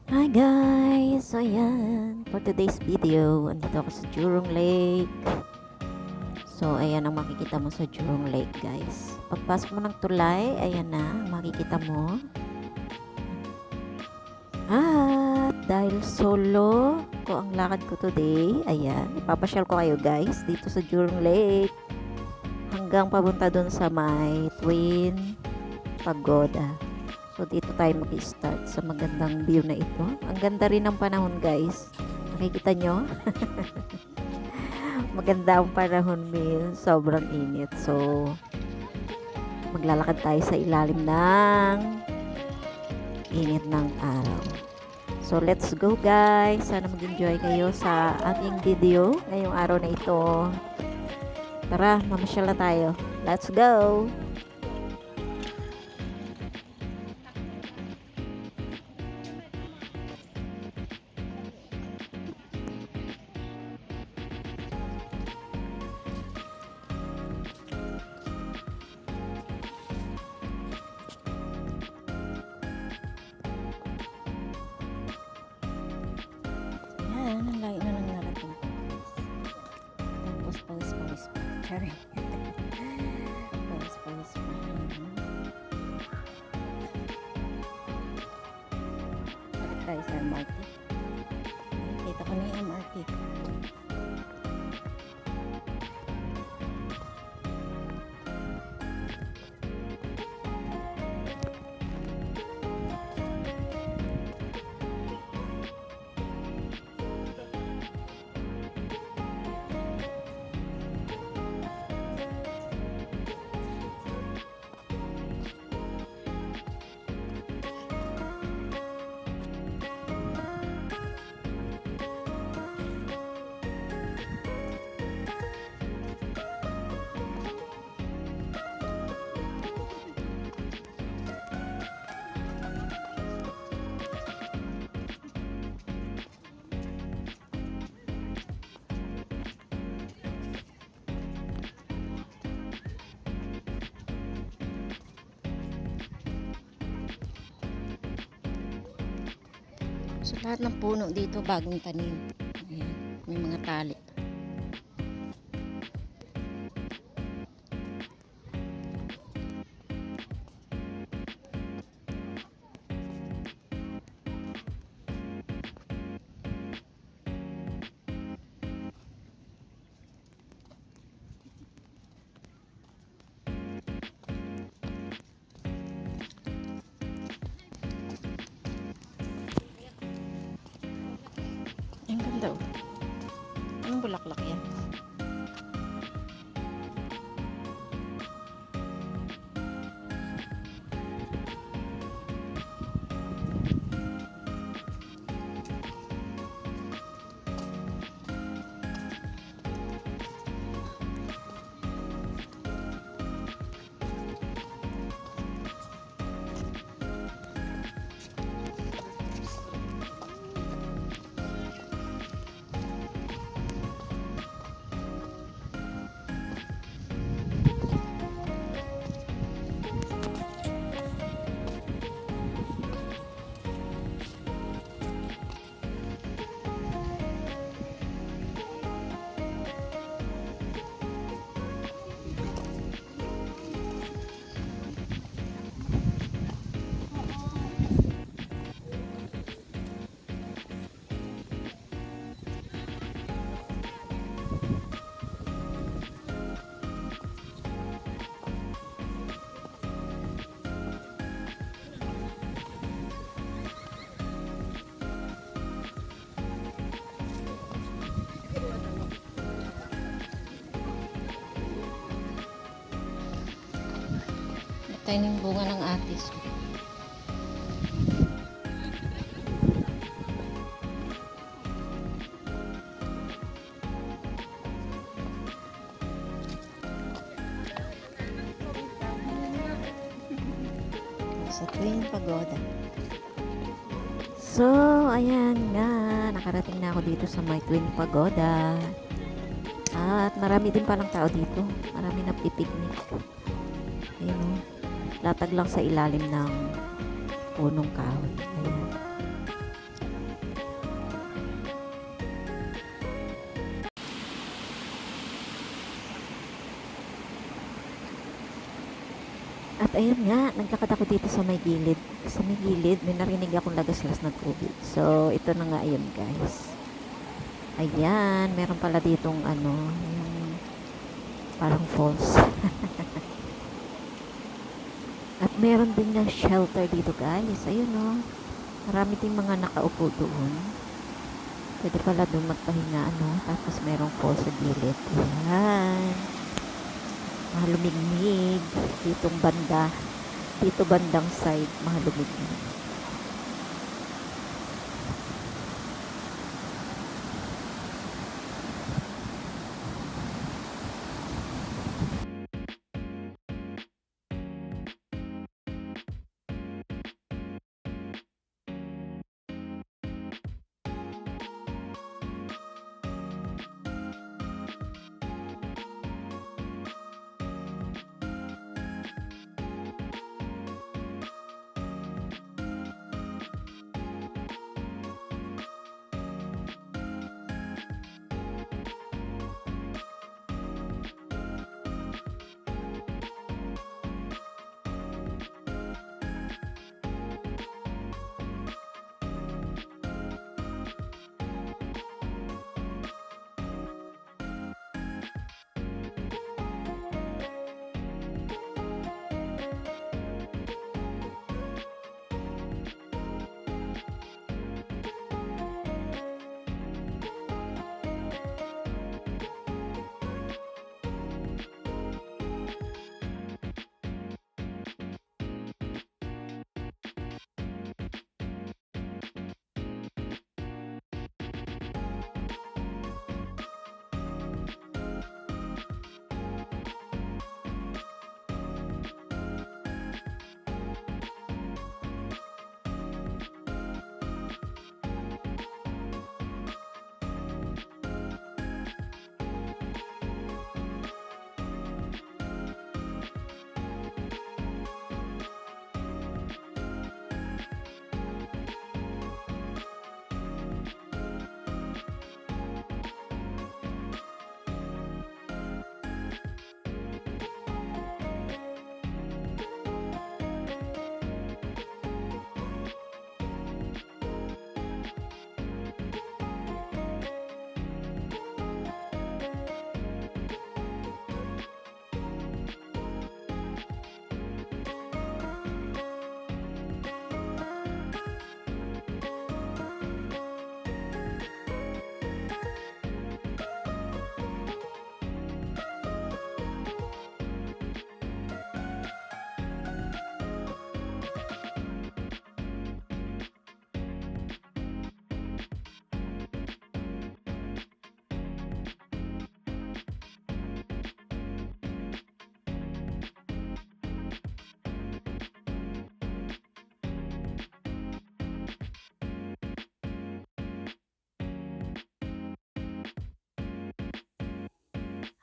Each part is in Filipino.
Hi guys! So ayan, for today's video, andito ako sa Jurong Lake. So ayan ang makikita mo sa Jurong Lake guys. Pagpasok mo ng tulay, ayan na, makikita mo. At dahil solo ko ang lakad ko today, ayan, ipapasyal ko kayo guys dito sa Jurong Lake. Hanggang papunta dun sa may Twin Pagoda. So, dito tayo mag-start sa magandang view na ito. Ang ganda rin ng panahon, guys. Nakikita nyo? Maganda ang panahon, Mil. Sobrang init. So, maglalakad tayo sa ilalim ng init ng araw. So, let's go, guys. Sana mag-enjoy kayo sa aking video ngayong araw na ito. Tara, mamasyal na tayo. Let's go! Yan, ang layo na lang narating ko. Tapos pawis-pawis pa. Sorry. Pawis-pawis pa. Balik tayo sa MRT. Kita ko na yung MRT. So, lahat ng puno dito bagong tanim. Ayan, may mga tali. Ang ganda oh. Anong bulaklak yan? Tayo ng bunga ng atis. Sa Twin Pagoda. So, ayan nga. Nakarating na ako dito sa may Twin Pagoda. At marami din palang tao dito. Marami na pipiknik. Ayun o. Latag lang sa ilalim ng punong kahoy. Ayan. At ayun nga, naglakad ako dito sa may gilid. Sa may gilid, may narinig akong lagaslas ng tubig. So, ito na nga ayun guys. Ayan, meron pala ditong ano, yung parang falls. At meron din ng shelter dito guys. Ayun o. Oh. Marami din mga nakaupo doon. Pwede pala doon magpahinga ano. Tapos merong falls sa gilid. Ayan. Mahalumigmig. Ditong banda. Dito bandang side. Mahalumigmig.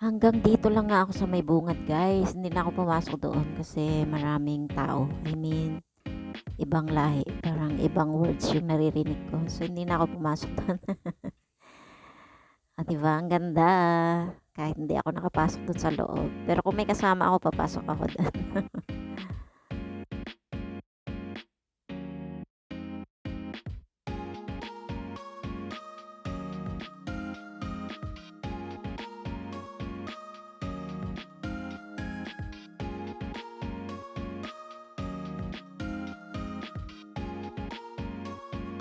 Hanggang dito lang nga ako sa may bungad guys. Hindi na ako pumasok doon kasi maraming tao. I mean, ibang lahi. Parang ibang words yung naririnig ko. So, hindi na ako pumasok doon. At diba, ang ganda. Kahit hindi ako nakapasok doon sa loob. Pero kung may kasama ako, papasok ako doon. Ang ganda. Kahit hindi ako nakapasok doon sa loob. Pero kung may kasama ako, papasok ako doon. At diba, ang ganda. Kahit hindi ako nakapasok doon sa loob. Pero kung may kasama ako, papasok ako doon.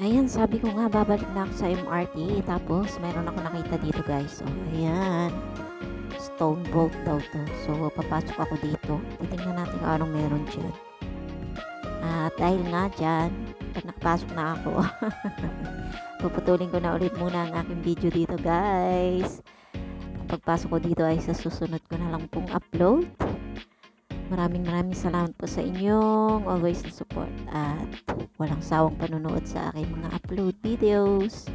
Ayan, sabi ko nga babalik na ako sa MRT. Tapos mayroon ako nakita dito guys. So, ayan. Stone boat daw to. So, papasok ako dito. Titingnan natin kung anong meron dyan. At dahil nga dyan, pag nakapasok na ako, puputulin ko na ulit muna ang aking video dito guys. Ang pagpasok ko dito ay sa susunod ko na lang pong upload. Maraming salamat po sa inyong always na support at walang sawang panonood sa aking mga upload videos.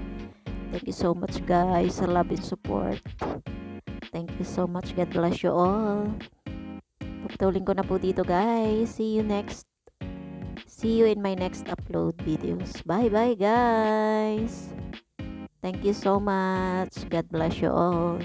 Thank you so much guys sa love and support. Thank you so much. God bless you all. Puputulin ko na po dito guys. See you in my next upload videos. Bye bye guys. Thank you so much. God bless you all.